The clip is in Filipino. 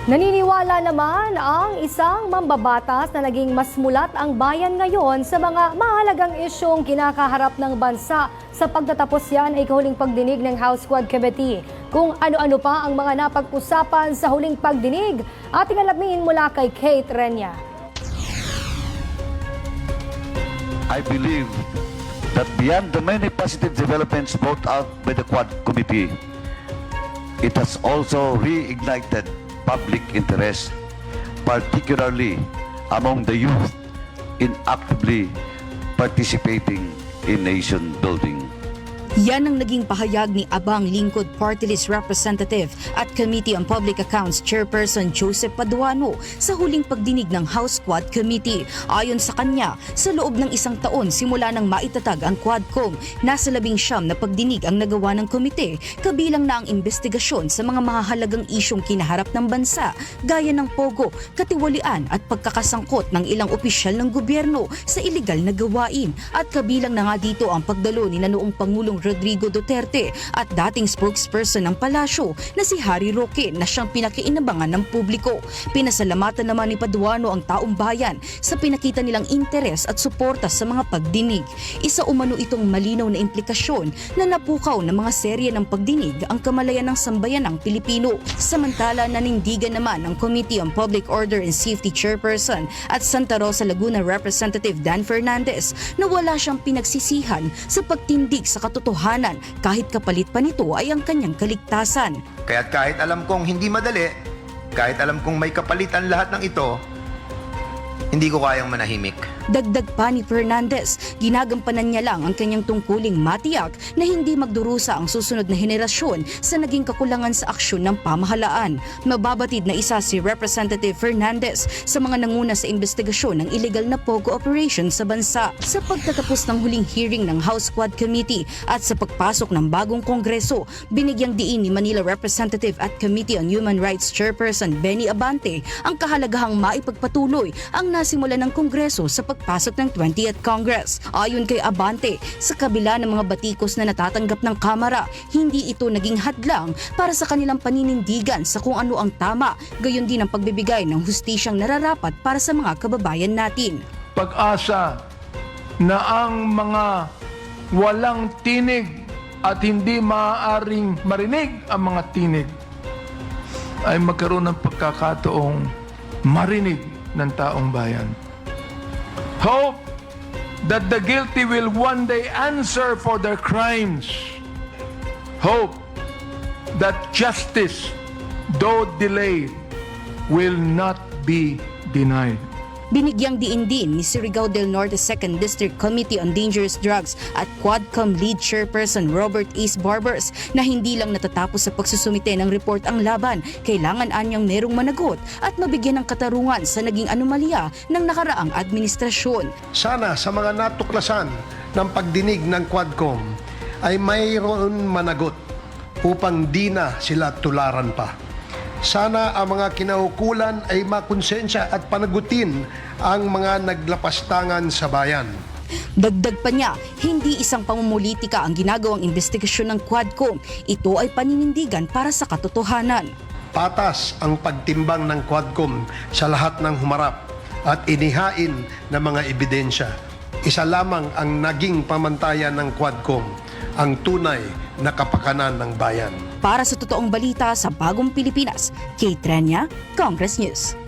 Naniniwala naman ang isang mambabatas na naging mas mulat ang bayan ngayon sa mga mahalagang isyong kinakaharap ng bansa. Sa pagtatapos yan ay kahuling pagdinig ng House Quad Committee. Kung ano-ano pa ang mga napag-usapan sa huling pagdinig, ating alamin mula kay Kate Renya. I believe that beyond the many positive developments brought out by the Quad Committee, it has also reignited public interest, particularly among the youth, in actively participating in nation building. Yan ang naging pahayag ni Abang Lingkod Party List Representative at Committee on Public Accounts Chairperson Joseph Paduano sa huling pagdinig ng House Quad Committee. Ayon sa kanya, sa loob ng isang taon simula nang maitatag ang Quadcom, nasa 19 na pagdinig ang nagawa ng komite, kabilang na ang investigasyon sa mga mahahalagang isyong kinaharap ng bansa, gaya ng pogo, katiwalian at pagkakasangkot ng ilang opisyal ng gobyerno sa iligal na gawain. At kabilang na nga dito ang pagdalo ni noong Pangulong Rodrigo Duterte at dating spokesperson ng palasyo na si Harry Roque na siyang pinakiinabangan ng publiko. Pinasalamatan naman ni Paduano ang taong bayan sa pinakita nilang interes at suporta sa mga pagdinig. Isa umano itong malinaw na implikasyon na napukaw ng mga serye ng pagdinig ang kamalayan ng sambayanang Pilipino. Samantala, nanindigan naman ang Committee on Public Order and Safety Chairperson at Santa Rosa Laguna Representative Dan Fernandez na wala siyang pinagsisihan sa pagtindig sa katotohanan kahit kapalit pa nito ay ang kanyang kaligtasan. Kaya't kahit alam kong hindi madali, kahit alam kong may kapalitan lahat ng ito, hindi ko kayang manahimik. Dagdag pa ni Fernandez, ginagampanan niya lang ang kanyang tungkuling matiyak na hindi magdurusa ang susunod na henerasyon sa naging kakulangan sa aksyon ng pamahalaan. Mababatid na isa si Representative Fernandez sa mga nanguna sa investigasyon ng illegal na pogo operation sa bansa. Sa pagtatapos ng huling hearing ng House Quad Committee at sa pagpasok ng bagong Kongreso, binigyang diin ni Manila Representative at Committee on Human Rights Chairperson Benny Abante ang kahalagahang maipagpatuloy ang nasimula ng Kongreso sa pagpasok ng 20th Congress. Ayon kay Abante, sa kabila ng mga batikos na natatanggap ng Kamara, hindi ito naging hadlang para sa kanilang paninindigan sa kung ano ang tama, gayon din ang pagbibigay ng hustisyang nararapat para sa mga kababayan natin. Pag-asa na ang mga walang tinig at hindi maaaring marinig ang mga tinig ay magkaroon ng pagkakataong marinig ng taong bayan. Hope that the guilty will one day answer for their crimes. Hope that justice, though delayed, will not be denied. Binigyang diin din ni Surigao del Norte 2nd District Committee on Dangerous Drugs at Quadcom Lead Chairperson Robert Ace Barbers na hindi lang natatapos sa pagsusumite ng report ang laban, kailangan anyang merong managot at mabigyan ng katarungan sa naging anomalya ng nakaraang administrasyon. Sana sa mga natuklasan ng pagdinig ng Quadcom ay mayroon managot upang di na sila tularan pa. Sana ang mga kinaukulan ay makonsensya at panagutin ang mga naglapastangan sa bayan. Dagdag pa niya, hindi isang pamumulitika ang ginagawang investigasyon ng Quadcom. Ito ay paninindigan para sa katotohanan. Patas ang pagtimbang ng Quadcom sa lahat ng humarap at inihain ng mga ebidensya. Isa lamang ang naging pamantayan ng Quadcom, ang tunay na kapakanan ng bayan. Para sa totoong balita sa Bagong Pilipinas, Kate Renya, Congress News.